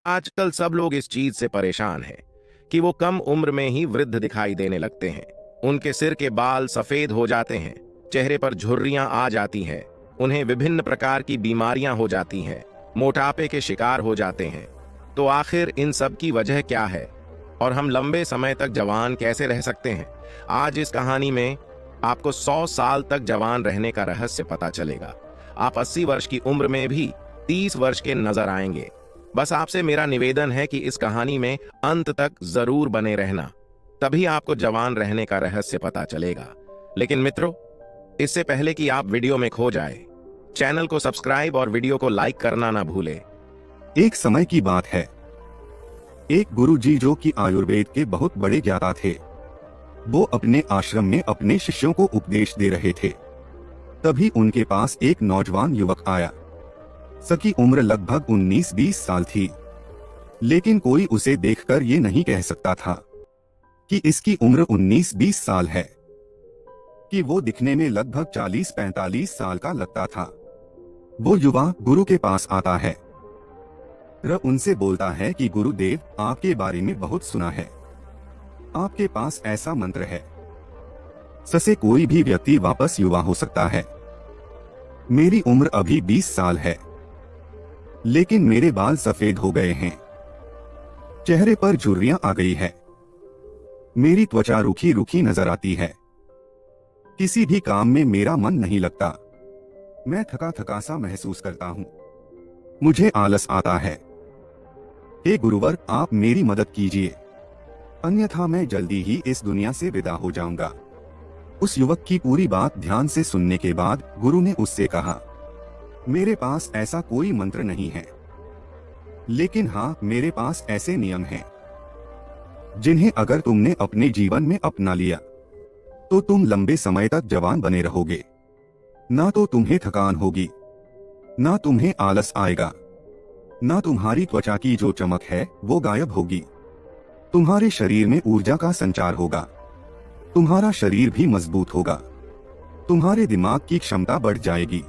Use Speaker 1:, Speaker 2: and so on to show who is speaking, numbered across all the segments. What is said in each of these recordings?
Speaker 1: आजकल सब लोग इस चीज से परेशान हैं कि वो कम उम्र में ही वृद्ध दिखाई देने लगते हैं। उनके सिर के बाल सफेद हो जाते हैं, चेहरे पर झुर्रियां आ जाती हैं, उन्हें विभिन्न प्रकार की बीमारियां हो जाती हैं, मोटापे के शिकार हो जाते हैं। तो आखिर इन सब की वजह क्या है और हम लंबे समय तक जवान कैसे रह सकते हैं? आज इस कहानी में आपको 100 साल तक जवान रहने का रहस्य पता चलेगा। आप 80 वर्ष की उम्र में भी 30 वर्ष के नजर आएंगे। बस आपसे मेरा निवेदन है कि इस कहानी में अंत तक जरूर बने रहना, तभी आपको जवान रहने का रहस्य पता चलेगा। लेकिन मित्रों, इससे पहले कि आप वीडियो में खो जाए, चैनल को सब्सक्राइब और वीडियो को लाइक करना ना भूलें।
Speaker 2: एक समय की बात है, एक गुरुजी जो कि आयुर्वेद के बहुत बड़े ज्ञाता थे, वो अपने आश्रम में अपने शिष्यों को उपदेश दे रहे थे। तभी उनके पास एक नौजवान युवक आया। सकी उम्र लगभग 19-20 साल थी, लेकिन कोई उसे देखकर ये नहीं कह सकता था कि इसकी उम्र 19-20 साल है, कि वो दिखने में लगभग 40-45 साल का लगता था। वो युवा गुरु के पास आता है, उनसे बोलता है कि गुरुदेव, आपके बारे में बहुत सुना है, आपके पास ऐसा मंत्र है, ससे कोई भी व्यक्ति वापस युवा हो सकता है। मेरी उम्र अभी 20 साल है, लेकिन मेरे बाल सफेद हो गए हैं, चेहरे पर झुर्रियां आ गई है, मेरी त्वचा रूखी रूखी नजर आती है, किसी भी काम में मेरा मन नहीं लगता, मैं थका थका सा महसूस करता हूं, मुझे आलस आता है। हे गुरुवर, आप मेरी मदद कीजिए, अन्यथा मैं जल्दी ही इस दुनिया से विदा हो जाऊंगा। उस युवक की पूरी बात ध्यान से सुनने के बाद गुरु ने उससे कहा, मेरे पास ऐसा कोई मंत्र नहीं है, लेकिन हाँ, मेरे पास ऐसे नियम हैं, जिन्हें अगर तुमने अपने जीवन में अपना लिया तो तुम लंबे समय तक जवान बने रहोगे। ना तो तुम्हें थकान होगी, ना तुम्हें आलस आएगा, ना तुम्हारी त्वचा की जो चमक है वो गायब होगी, तुम्हारे शरीर में ऊर्जा का संचार होगा, तुम्हारा शरीर भी मजबूत होगा, तुम्हारे दिमाग की क्षमता बढ़ जाएगी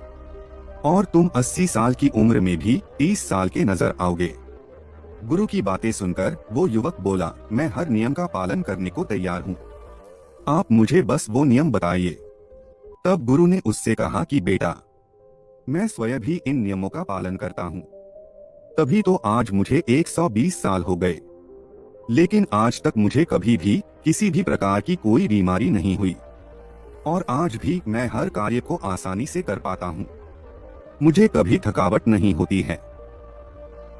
Speaker 2: और तुम 80 साल की उम्र में भी 30 साल के नजर आओगे। गुरु की बातें सुनकर वो युवक बोला, मैं हर नियम का पालन करने को तैयार हूँ, आप मुझे बस वो नियम बताइए। तब गुरु ने उससे कहा कि बेटा, मैं स्वयं भी इन नियमों का पालन करता हूँ, तभी तो आज मुझे 120 साल हो गए, लेकिन आज तक मुझे कभी भी किसी भी प्रकार की कोई बीमारी नहीं हुई और आज भी मैं हर कार्य को आसानी से कर पाता हूँ। मुझे कभी थकावट नहीं होती है,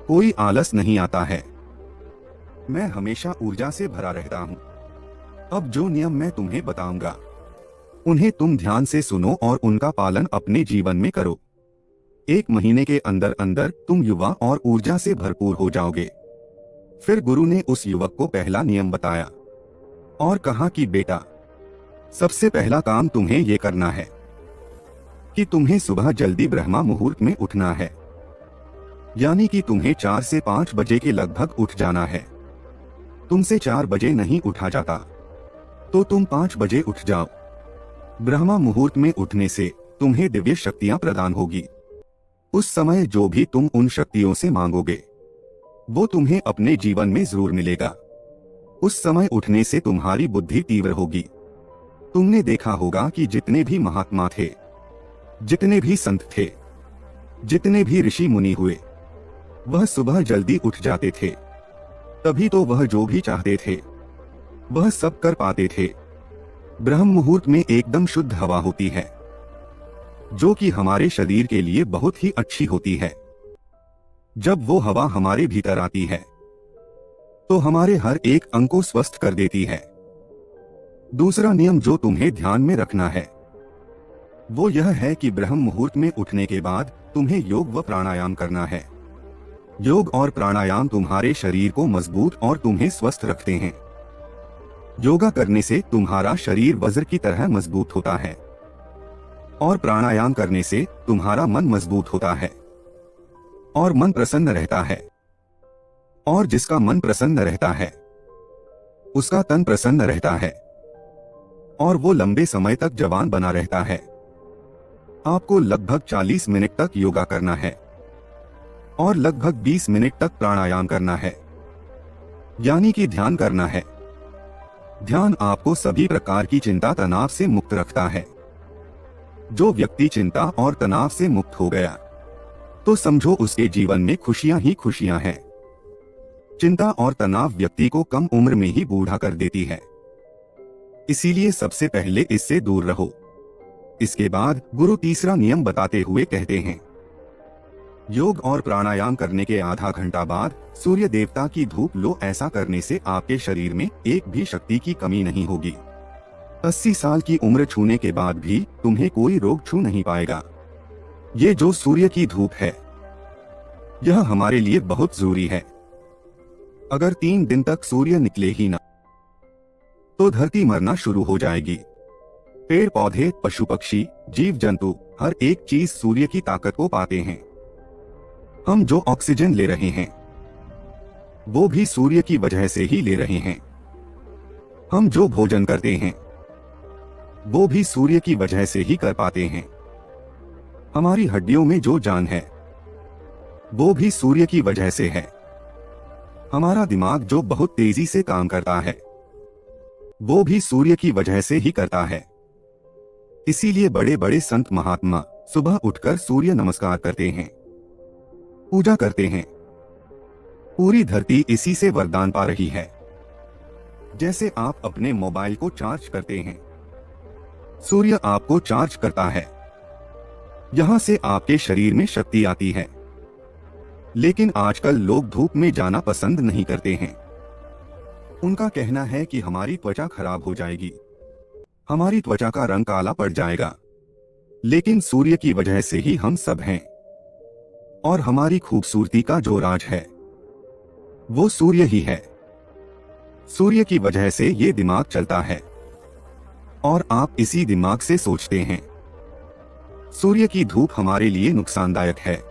Speaker 2: कोई आलस नहीं आता है, मैं हमेशा ऊर्जा से भरा रहता हूँ। अब जो नियम मैं तुम्हें बताऊंगा, उन्हें तुम ध्यान से सुनो और उनका पालन अपने जीवन में करो। 1 महीने के अंदर अंदर तुम युवा और ऊर्जा से भरपूर हो जाओगे। फिर गुरु ने उस युवक को पहला नियम बताया और कहा कि बेटा, सबसे पहला काम तुम्हें ये करना है कि तुम्हें सुबह जल्दी ब्रह्मा मुहूर्त में उठना है, यानी कि तुम्हें 4 से 5 बजे के लगभग उठ जाना है। तुमसे 4 बजे नहीं उठा जाता तो तुम 5 बजे उठ जाओ। ब्रह्मा मुहूर्त में उठने से तुम्हें दिव्य शक्तियां प्रदान होगी। उस समय जो भी तुम उन शक्तियों से मांगोगे वो तुम्हें अपने जीवन में जरूर मिलेगा। उस समय उठने से तुम्हारी बुद्धि तीव्र होगी। तुमने देखा होगा कि जितने भी महात्मा थे, जितने भी संत थे, जितने भी ऋषि मुनि हुए, वह सुबह जल्दी उठ जाते थे, तभी तो वह जो भी चाहते थे वह सब कर पाते थे। ब्रह्म मुहूर्त में एकदम शुद्ध हवा होती है, जो कि हमारे शरीर के लिए बहुत ही अच्छी होती है। जब वो हवा हमारे भीतर आती है तो हमारे हर एक अंग को स्वस्थ कर देती है। दूसरा नियम जो तुम्हें ध्यान में रखना है वो यह है कि ब्रह्म मुहूर्त में उठने के बाद तुम्हें योग व प्राणायाम करना है। योग और प्राणायाम तुम्हारे शरीर को मजबूत और तुम्हें स्वस्थ रखते हैं। योगा करने से तुम्हारा शरीर वज्र की तरह मजबूत होता है और प्राणायाम करने से तुम्हारा मन मजबूत होता है और मन प्रसन्न रहता है, और जिसका मन प्रसन्न रहता है उसका तन प्रसन्न रहता है और वो लंबे समय तक जवान बना रहता है। आपको लगभग 40 मिनट तक योगा करना है और लगभग 20 मिनट तक प्राणायाम करना है, यानी कि ध्यान करना है। ध्यान आपको सभी प्रकार की चिंता तनाव से मुक्त रखता है। जो व्यक्ति चिंता और तनाव से मुक्त हो गया तो समझो उसके जीवन में खुशियां ही खुशियां हैं। चिंता और तनाव व्यक्ति को कम उम्र में ही बूढ़ा कर देती है, इसीलिए सबसे पहले इससे दूर रहो। इसके बाद गुरु तीसरा नियम बताते हुए कहते हैं, योग और प्राणायाम करने के आधा घंटा बाद सूर्य देवता की धूप लो। ऐसा करने से आपके शरीर में एक भी शक्ति की कमी नहीं होगी। 80 साल की उम्र छूने के बाद भी तुम्हें कोई रोग छू नहीं पाएगा। ये जो सूर्य की धूप है, यह हमारे लिए बहुत जरूरी है। अगर 3 दिन तक सूर्य निकले ही ना तो धरती मरना शुरू हो जाएगी। पेड़ पौधे, पशु पक्षी, जीव जंतु, हर एक चीज सूर्य की ताकत को पाते हैं। हम जो ऑक्सीजन ले रहे हैं वो भी सूर्य की वजह से ही ले रहे हैं। हम जो भोजन करते हैं वो भी सूर्य की वजह से ही कर पाते हैं। हमारी हड्डियों में जो जान है वो भी सूर्य की वजह से है। हमारा दिमाग जो बहुत तेजी से काम करता है वो भी सूर्य की वजह से ही करता है। इसीलिए बड़े बड़े संत महात्मा सुबह उठकर सूर्य नमस्कार करते हैं, पूजा करते हैं। पूरी धरती इसी से वरदान पा रही है। जैसे आप अपने मोबाइल को चार्ज करते हैं, सूर्य आपको चार्ज करता है। यहां से आपके शरीर में शक्ति आती है। लेकिन आजकल लोग धूप में जाना पसंद नहीं करते हैं। उनका कहना है कि हमारी त्वचा खराब हो जाएगी, हमारी त्वचा का रंग काला पड़ जाएगा। लेकिन सूर्य की वजह से ही हम सब हैं। और हमारी खूबसूरती का जो राज है वो सूर्य ही है। सूर्य की वजह से ये दिमाग चलता है और आप इसी दिमाग से सोचते हैं। सूर्य की धूप हमारे लिए नुकसानदायक है,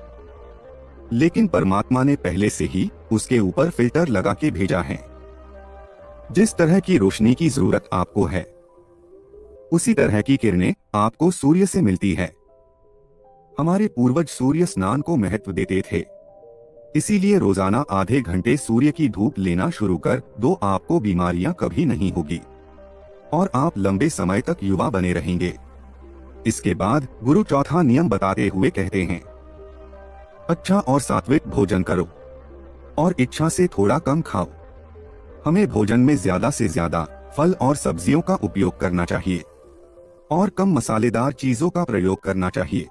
Speaker 2: लेकिन परमात्मा ने पहले से ही उसके ऊपर फिल्टर लगा के भेजा है। जिस तरह की रोशनी की जरूरत आपको है, उसी तरह की किरणें आपको सूर्य से मिलती है। हमारे पूर्वज सूर्य स्नान को महत्व देते थे, इसीलिए रोजाना आधे घंटे सूर्य की धूप लेना शुरू कर दो। आपको बीमारियां कभी नहीं होगी और आप लंबे समय तक युवा बने रहेंगे। इसके बाद गुरु चौथा नियम बताते हुए कहते हैं, अच्छा और सात्विक भोजन करो और इच्छा से थोड़ा कम खाओ। हमें भोजन में ज्यादा से ज्यादा फल और सब्जियों का उपयोग करना चाहिए और कम मसालेदार चीजों का प्रयोग करना चाहिए,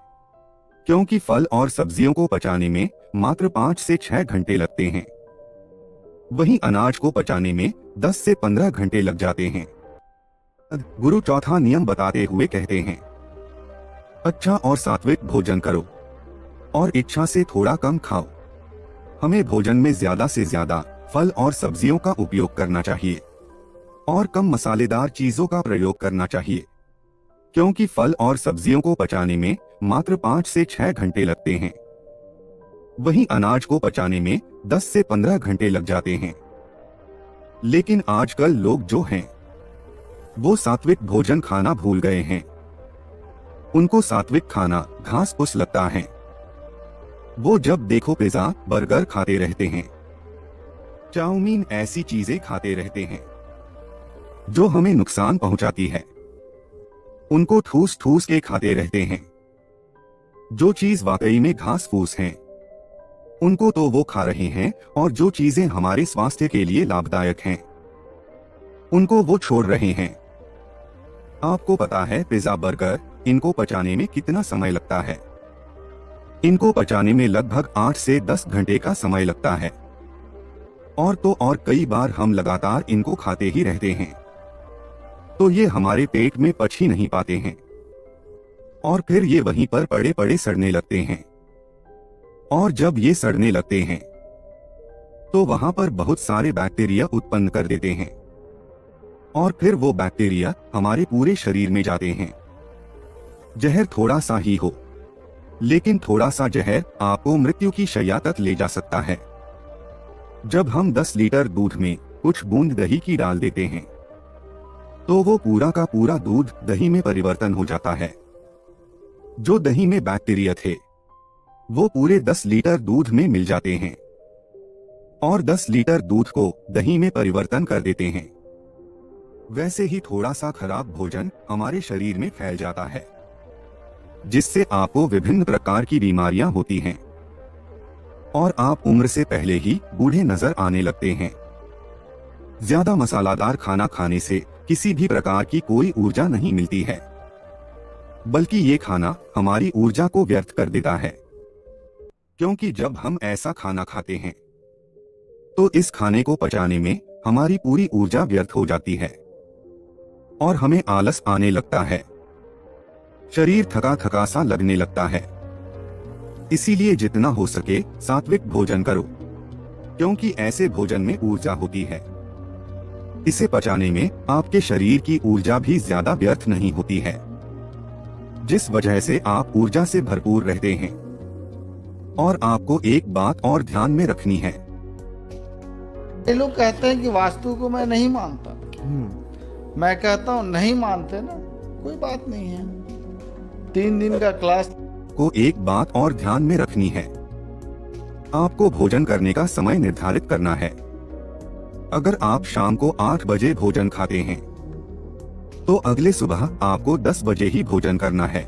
Speaker 2: क्योंकि फल और सब्जियों को पचाने में मात्र 5 से 6 घंटे लगते हैं। वहीं अनाज को पचाने में 10 से 15 घंटे लग जाते हैं। गुरु चौथा नियम बताते हुए कहते हैं, अच्छा और सात्विक भोजन करो और इच्छा से थोड़ा कम खाओ। हमें भोजन में ज्यादा से ज्यादा फल और सब्जियों का उपयोग करना चाहिए और कम मसालेदार चीजों का प्रयोग करना चाहिए, क्योंकि फल और सब्जियों को पचाने में मात्र 5 से 6 घंटे लगते हैं। वहीं अनाज को पचाने में 10 से 15 घंटे लग जाते हैं। लेकिन आजकल लोग जो हैं वो सात्विक भोजन खाना भूल गए हैं। उनको सात्विक खाना घास फूस लगता है। वो जब देखो पिज्जा, बर्गर खाते रहते हैं, चाउमीन, ऐसी चीजें खाते रहते हैं जो हमें नुकसान पहुंचाती है। उनको ठूस ठूस के खाते रहते हैं। जो चीज वाकई में घास फूस है उनको तो वो खा रहे हैं, और जो चीजें हमारे स्वास्थ्य के लिए लाभदायक हैं उनको वो छोड़ रहे हैं। आपको पता है पिज्जा, बर्गर, इनको पचाने में कितना समय लगता है? इनको पचाने में लगभग 8 से 10 घंटे का समय लगता है। और तो और कई बार हम लगातार इनको खाते ही रहते हैं, तो ये हमारे पेट में पच ही नहीं पाते हैं और फिर ये वहीं पर पड़े पड़े सड़ने लगते हैं। और जब ये सड़ने लगते हैं तो वहां पर बहुत सारे बैक्टीरिया उत्पन्न कर देते हैं और फिर वो बैक्टीरिया हमारे पूरे शरीर में जाते हैं। जहर थोड़ा सा ही हो, लेकिन थोड़ा सा जहर आपको मृत्यु की शैया तक ले जा सकता है। जब हम 10 लीटर दूध में कुछ बूंद दही की डाल देते हैं तो वो पूरा का पूरा दूध दही में परिवर्तन हो जाता है। जो दही में बैक्टीरिया थे वो पूरे 10 लीटर दूध में मिल जाते हैं और 10 लीटर दूध को दही में परिवर्तन कर देते हैं। वैसे ही थोड़ा सा खराब भोजन हमारे शरीर में फैल जाता है, जिससे आपको विभिन्न प्रकार की बीमारियां होती हैं और आप उम्र से पहले ही बूढ़े नजर आने लगते हैं। ज्यादा मसालादार खाना खाने से किसी भी प्रकार की कोई ऊर्जा नहीं मिलती है, बल्कि ये खाना हमारी ऊर्जा को व्यर्थ कर देता है। क्योंकि जब हम ऐसा खाना खाते हैं तो इस खाने को पचाने में हमारी पूरी ऊर्जा व्यर्थ हो जाती है और हमें आलस आने लगता है, शरीर थका थका सा लगने लगता है। इसीलिए जितना हो सके सात्विक भोजन करो, क्योंकि ऐसे भोजन में ऊर्जा होती है। इसे पचाने में आपके शरीर की ऊर्जा भी ज्यादा व्यर्थ नहीं होती है, जिस वजह से आप ऊर्जा से भरपूर रहते हैं। और आपको एक बात और ध्यान में रखनी है।
Speaker 3: ये लोग कहते हैं कि वास्तु को मैं नहीं मानता। मैं कहता हूँ नहीं मानते ना, कोई बात नहीं है। 3 दिन का क्लास
Speaker 2: को एक बात और ध्यान में रखनी है। आपको भोजन करने का समय निर्धारित करना है। अगर आप शाम को 8 बजे भोजन खाते हैं तो अगले सुबह आपको 10 बजे ही भोजन करना है।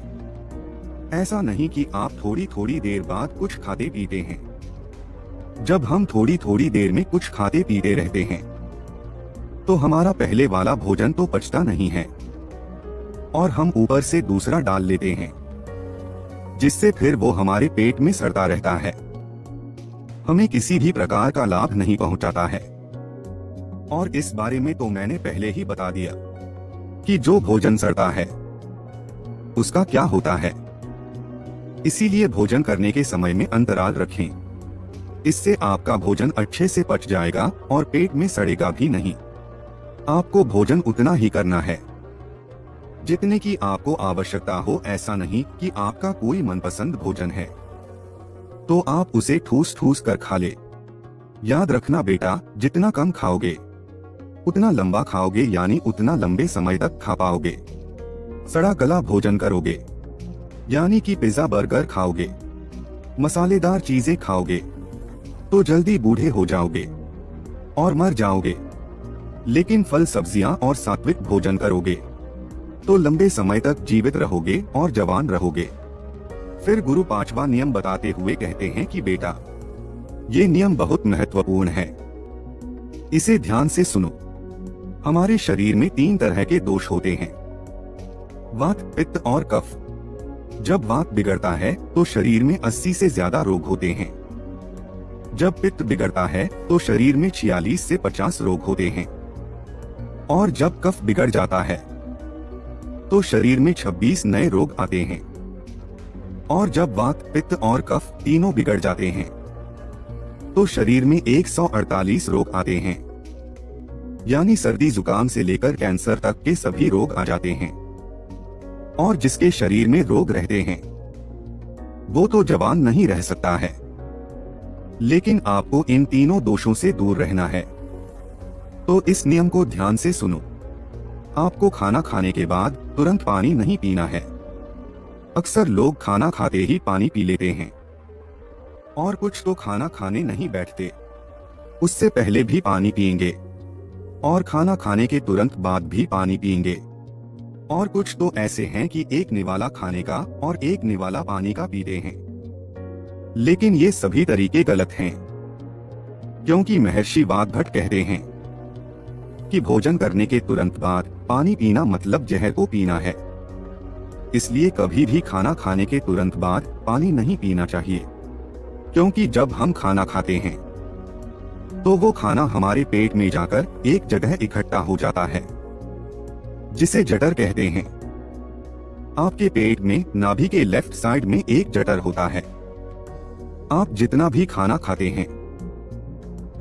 Speaker 2: ऐसा नहीं कि आप थोड़ी थोड़ी देर बाद कुछ खाते पीते हैं। जब हम थोड़ी थोड़ी देर में कुछ खाते पीते रहते हैं तो हमारा पहले वाला भोजन तो पचता नहीं है और हम ऊपर से दूसरा डाल लेते हैं, जिससे फिर वो हमारे पेट में सड़ता रहता है, हमें किसी भी प्रकार का लाभ नहीं पहुंचाता है। और इस बारे में तो मैंने पहले ही बता दिया कि जो भोजन सड़ता है उसका क्या होता है। इसीलिए भोजन करने के समय में अंतराल रखें। इससे आपका भोजन अच्छे से पच जाएगा और पेट में सड़ेगा भी नहीं। आपको भोजन उतना ही करना है जितने की आपको आवश्यकता हो। ऐसा नहीं कि आपका कोई मनपसंद भोजन है तो आप उसे ठूस ठूस कर खा ले। याद रखना बेटा, जितना कम खाओगे उतना लंबा खाओगे, यानी उतना लंबे समय तक खा पाओगे। सड़ा गला भोजन करोगे, यानी कि पिज्जा बर्गर खाओगे, मसालेदार चीजें खाओगे तो जल्दी बूढ़े हो जाओगे और मर जाओगे। लेकिन फल सब्जियां और सात्विक भोजन करोगे तो लंबे समय तक जीवित रहोगे और जवान रहोगे। फिर गुरु 5वां नियम बताते हुए कहते हैं कि बेटा, ये नियम बहुत महत्वपूर्ण है, इसे ध्यान से सुनो। हमारे शरीर में 3 तरह के दोष होते हैं, वात, पित्त और कफ। जब वात बिगड़ता है तो शरीर में 80 से ज्यादा रोग होते हैं। जब पित्त बिगड़ता है तो शरीर में 46 से 50 रोग होते हैं। और जब कफ बिगड़ जाता है तो शरीर में 26 नए रोग आते हैं। और जब वात, पित्त और कफ तीनों बिगड़ जाते हैं तो शरीर में 148 रोग आते हैं, यानी सर्दी जुकाम से लेकर कैंसर तक के सभी रोग आ जाते हैं। और जिसके शरीर में रोग रहते हैं वो तो जवान नहीं रह सकता है। लेकिन आपको इन तीनों दोषों से दूर रहना है। तो इस नियम को ध्यान से सुनो। आपको खाना खाने के बाद तुरंत पानी नहीं पीना है। अक्सर लोग खाना खाते ही पानी पी लेते हैं और कुछ तो खाना खाने नहीं बैठते, उससे पहले भी पानी पिएंगे और खाना खाने के तुरंत बाद भी पानी पिएंगे। और कुछ तो ऐसे हैं कि एक निवाला खाने का और एक निवाला पानी का पीते हैं। लेकिन ये सभी तरीके गलत हैं, क्योंकि महर्षि वाग्भट कहते हैं कि भोजन करने के तुरंत बाद पानी पीना मतलब जहर को पीना है। इसलिए कभी भी खाना खाने के तुरंत बाद पानी नहीं पीना चाहिए, क्योंकि जब हम खाना खाते हैं तो वो खाना हमारे पेट में जाकर एक जगह इकट्ठा हो जाता है, जिसे जठर कहते हैं। आपके पेट में नाभि के लेफ्ट साइड में एक जठर होता है। आप जितना भी खाना खाते हैं,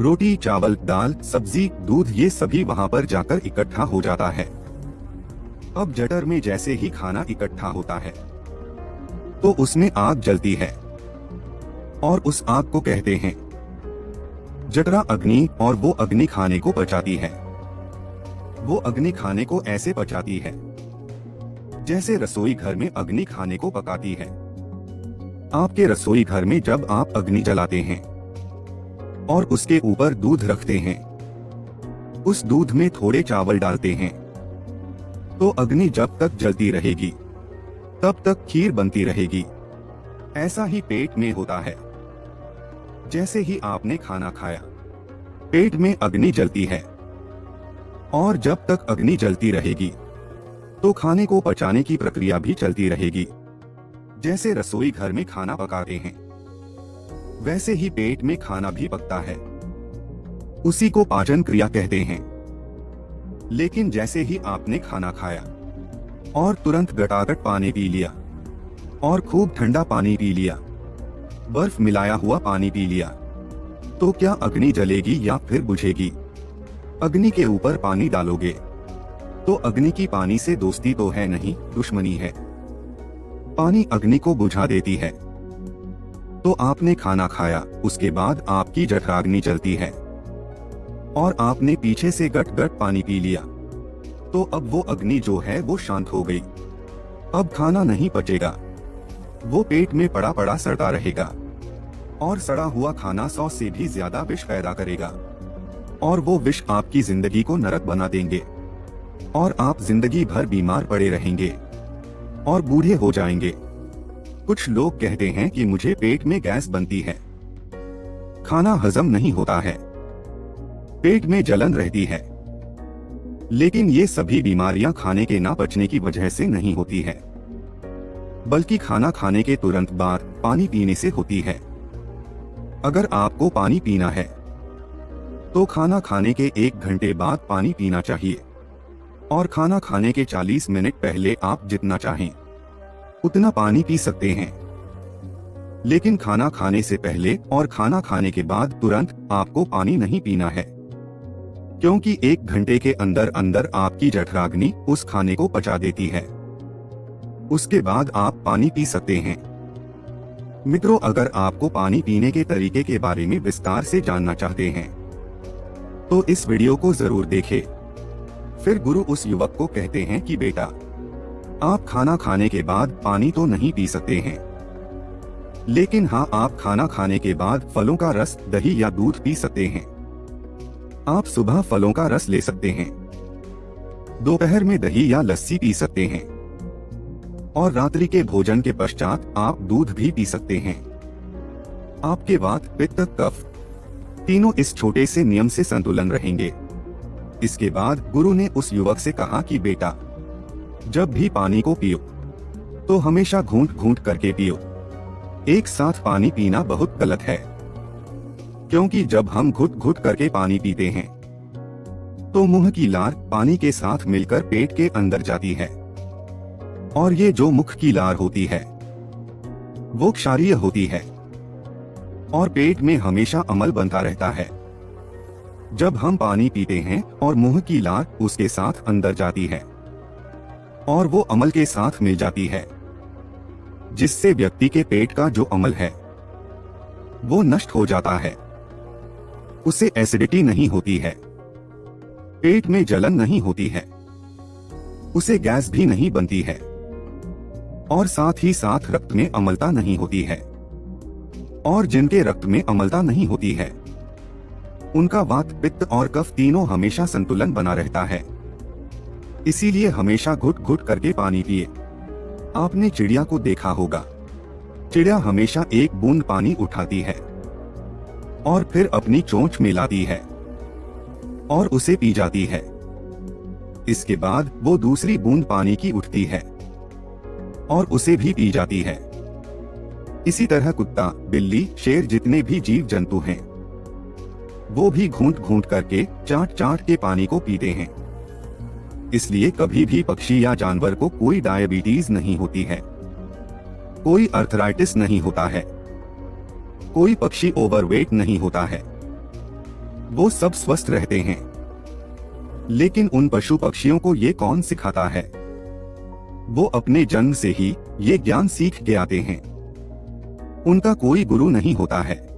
Speaker 2: रोटी, चावल, दाल, सब्जी, दूध, ये सभी वहां पर जाकर इकट्ठा हो जाता है। अब जठर में जैसे ही खाना इकट्ठा होता है तो उसमें आग जलती है और उस आग को कहते हैं जठरा अग्नि, और वो अग्नि खाने को पचाती है। वो अग्नि खाने को ऐसे पचाती है जैसे रसोई घर में अग्नि खाने को पकाती है। आपके रसोई घर में जब आप अग्नि जलाते हैं और उसके ऊपर दूध रखते हैं, उस दूध में थोड़े चावल डालते हैं, तो अग्नि जब तक जलती रहेगी तब तक खीर बनती रहेगी। ऐसा ही पेट में होता है। जैसे ही आपने खाना खाया, पेट में अग्नि जलती है, और जब तक अग्नि जलती रहेगी तो खाने को पचाने की प्रक्रिया भी चलती रहेगी। जैसे रसोई घर में खाना पकाते हैं, वैसे ही पेट में खाना भी पकता है। उसी को पाचन क्रिया कहते हैं। लेकिन जैसे ही आपने खाना खाया और तुरंत गटागट पानी पी लिया और खूब ठंडा पानी पी लिया, बर्फ मिलाया हुआ पानी पी लिया, तो क्या अग्नि जलेगी या फिर बुझेगी? अग्नि के ऊपर पानी डालोगे तो अग्नि की पानी से दोस्ती तो है नहीं, दुश्मनी है। पानी अग्नि को बुझा देती है। तो आपने खाना खाया, उसके बाद आपकी जठराग्नि चलती है और आपने पीछे से गट गट पानी पी लिया, तो अब वो अग्नि जो है वो शांत हो गई। अब खाना नहीं पचेगा, वो पेट में पड़ा पड़ा सड़ता रहेगा और सड़ा हुआ खाना 100 से भी ज्यादा विष पैदा करेगा, और वो विष आपकी जिंदगी को नरक बना देंगे और आप जिंदगी भर बीमार पड़े रहेंगे और बूढ़े हो जाएंगे। कुछ लोग कहते हैं कि मुझे पेट में गैस बनती है, खाना हजम नहीं होता है, पेट में जलन रहती है। लेकिन ये सभी बीमारियां खाने के ना पचने की वजह से नहीं होती है, बल्कि खाना खाने के तुरंत बाद पानी पीने से होती है। अगर आपको पानी पीना है तो खाना खाने के 1 घंटे बाद पानी पीना चाहिए, और खाना खाने के 40 मिनट पहले आप जितना चाहें उतना पानी पी सकते हैं। लेकिन खाना खाने से पहले और खाना खाने के बाद तुरंत आपको पानी नहीं पीना है, क्योंकि 1 घंटे के अंदर अंदर आपकी जठराग्नि उस खाने को पचा देती है। उसके बाद आप पानी पी सकते हैं। मित्रों, अगर आपको पानी पीने के तरीके के बारे में विस्तार से जानना चाहते हैं तो इस वीडियो को जरूर देखें। फिर गुरु उस युवक को कहते हैं कि बेटा, आप खाना खाने के बाद पानी तो नहीं पी सकते हैं, लेकिन हाँ, आप खाना खाने के बाद फलों का रस, दही या दूध पी सकते हैं। आप सुबह फलों का रस ले सकते हैं, दोपहर में दही या लस्सी पी सकते हैं, और रात्रि के भोजन के पश्चात आप दूध भी पी सकते हैं। आपके वात, पित्त, कफ तीनों इस छोटे से नियम से संतुलन रहेंगे। इसके बाद गुरु ने उस युवक से कहा कि बेटा, जब भी पानी को पियो तो हमेशा घूंट घूंट करके पियो। एक साथ पानी पीना बहुत गलत है, क्योंकि जब हम घुट घुट करके पानी पीते हैं तो मुंह की लार पानी के साथ मिलकर पेट के अंदर जाती है, और ये जो मुख की लार होती है वो क्षारीय होती है, और पेट में हमेशा अम्ल बनता रहता है। जब हम पानी पीते हैं और मुंह की लार उसके साथ अंदर जाती है और वो अम्ल के साथ मिल जाती है, जिससे व्यक्ति के पेट का जो अम्ल है वो नष्ट हो जाता है। उसे एसिडिटी नहीं होती है, पेट में जलन नहीं होती है, उसे गैस भी नहीं बनती है, और साथ ही साथ रक्त में अम्लता नहीं होती है। और जिनके रक्त में अम्लता नहीं होती है उनका वात, पित्त और कफ तीनों हमेशा संतुलन बना रहता है। इसीलिए हमेशा घुट घुट करके पानी पिए। आपने चिड़िया को देखा होगा, चिड़िया हमेशा एक बूंद पानी उठाती है और फिर अपनी चोंच में लाती है और उसे पी जाती है। इसके बाद वो दूसरी बूंद पानी की उठती है और उसे भी पी जाती है। इसी तरह कुत्ता, बिल्ली, शेर जितने भी जीव जंतु हैं वो भी घूंट घूंट करके, चाट चाट के पानी को पीते हैं। इसलिए कभी भी पक्षी या जानवर को कोई डायबिटीज नहीं होती है, कोई अर्थराइटिस नहीं होता है, कोई पक्षी ओवरवेट नहीं होता है, वो सब स्वस्थ रहते हैं। लेकिन उन पशु पक्षियों को ये कौन सिखाता है? वो अपने जन्म से ही ये ज्ञान सीख के आते हैं। उनका कोई गुरु नहीं होता है,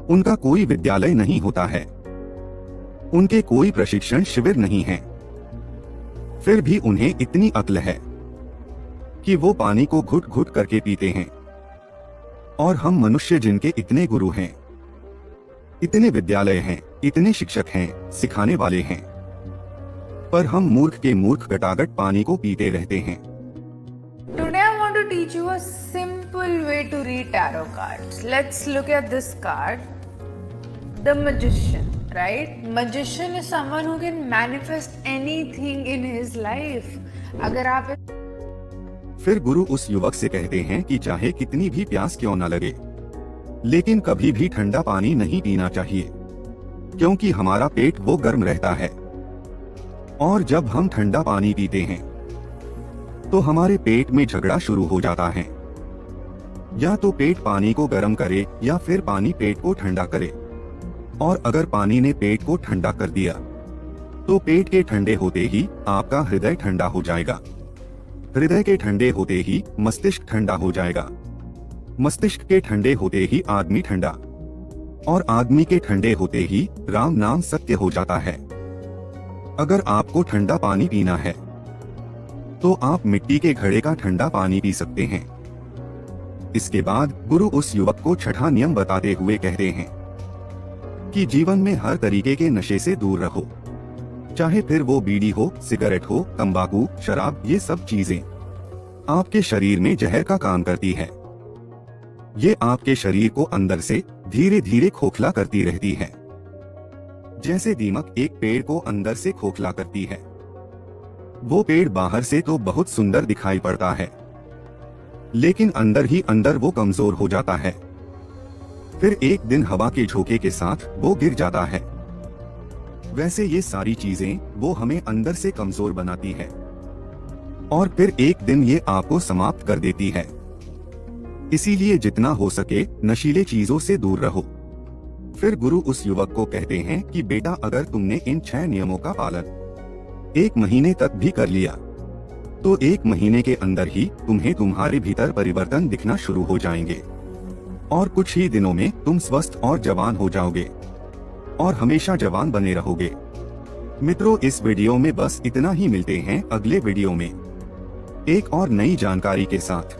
Speaker 2: उनका कोई विद्यालय नहीं होता है, उनके कोई प्रशिक्षण शिविर नहीं है। फिर भी उन्हें इतनी अक्ल है कि वो पानी को घुट घुट करके पीते हैं और हम मनुष्य जिनके इतने गुरु हैं, इतने विद्यालय हैं, इतने शिक्षक हैं, सिखाने वाले हैं, पर हम मूर्ख के मूर्ख गटागट पानी को पीते रहते हैं।
Speaker 4: Today I want to teach you a simple way to read tarot cards. Let's look at this card. The Magician, right? Magician is someone who can manifest anything in his life. अगर आप
Speaker 2: फिर गुरु उस युवक से कहते हैं कि चाहे कितनी भी प्यास क्यों न लगे, लेकिन कभी भी ठंडा पानी नहीं पीना चाहिए, क्योंकि हमारा पेट वो गर्म रहता है। और जब हम ठंडा पानी पीते हैं तो हमारे पेट में झगड़ा शुरू हो जाता है। या तो पेट पानी को गर्म करे या फिर पानी पेट को ठंडा करे। और अगर पानी ने पेट को ठंडा कर दिया तो पेट के ठंडे होते ही आपका हृदय ठंडा हो जाएगा। हृदय के ठंडे होते ही मस्तिष्क ठंडा हो जाएगा। मस्तिष्क के ठंडे होते ही आदमी ठंडा, और आदमी के ठंडे होते ही राम नाम सत्य हो जाता है। अगर आपको ठंडा पानी पीना है तो आप मिट्टी के घड़े का ठंडा पानी पी सकते हैं। इसके बाद गुरु उस युवक को छठा नियम बताते हुए कहते हैं कि जीवन में हर तरीके के नशे से दूर रहो, चाहे फिर वो बीड़ी हो, सिगरेट हो, तंबाकू, शराब, ये सब चीजें आपके शरीर में जहर का काम करती है। ये आपके शरीर को अंदर से धीरे धीरे खोखला करती रहती है, जैसे दीमक एक पेड़ को अंदर से खोखला करती है। वो पेड़ बाहर से तो बहुत सुंदर दिखाई पड़ता है, लेकिन अंदर ही अंदर वो कमजोर हो जाता है। फिर एक दिन हवा के झोंके के साथ वो गिर जाता है। वैसे ये सारी चीजें वो हमें अंदर से कमजोर बनाती है, और फिर एक दिन ये आपको समाप्त कर देती है। इसीलिए जितना हो सके नशीले चीजों से दूर रहो। फिर गुरु उस युवक को कहते हैं कि बेटा, अगर तुमने इन 6 नियमों का पालन 1 महीने तक भी कर लिया तो 1 महीने के अंदर ही तुम्हें तुम्हारे भीतर परिवर्तन दिखना शुरू हो जाएंगे, और कुछ ही दिनों में तुम स्वस्थ और जवान हो जाओगे और हमेशा जवान बने रहोगे। मित्रों, इस वीडियो में बस इतना ही। मिलते हैं अगले वीडियो में एक और नई जानकारी के साथ।